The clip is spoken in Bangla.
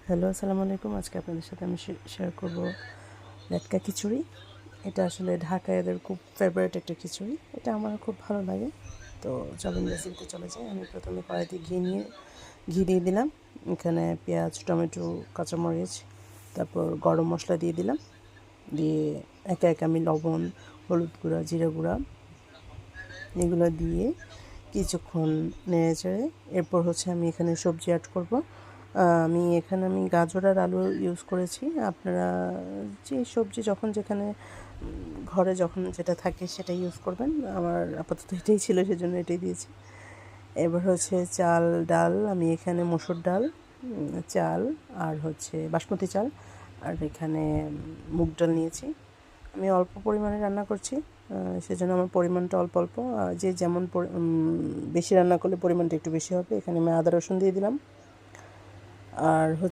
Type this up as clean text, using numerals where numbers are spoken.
হ্যালো, আসসালামু আলাইকুম। আজকে আপনাদের সাথে আমি শেয়ার করব লেটকা খিচুড়ি। এটা আসলে ঢাকাইয়াদের খুব ফেভারিট একটা খিচুড়ি। এটা আমার খুব ভালো লাগে। তো চলুন রেসিপিতে চলে যাই। আমি প্রথমে কড়াইতে ঘি দিয়ে দিলাম। এখানে পেঁয়াজ, টমেটো, কাঁচামরিচ, তারপর গরম মশলা দিয়ে দিলাম। দিয়ে একে একে আমি লবণ, হলুদ গুঁড়া, জিরা গুঁড়া এগুলো দিয়ে কিছুক্ষণ নেড়ে চেড়ে এরপর আমি এখানে সবজি অ্যাড করব। আমি গাজর আর আলু ইউজ করেছি। আপনারা যে সবজি যখন যেখানে ঘরে যখন যেটা থাকে সেটাই ইউজ করবেন। আমার আপাতত এটাই ছিল, সেজন্য এটাই দিয়েছি। এবার চাল ডাল, আমি এখানে মসুর ডাল, চাল আর বাসমতি চাল, আর এখানে মুগ ডাল নিয়েছি। আমি অল্প পরিমাণে রান্না করছি, সেজন্য আমার পরিমাণটা অল্প অল্প। যে যেমন বেশি রান্না করলে পরিমাণটা একটু বেশি হবে। এখানে আমি আদা রসুন দিয়ে দিলাম। আর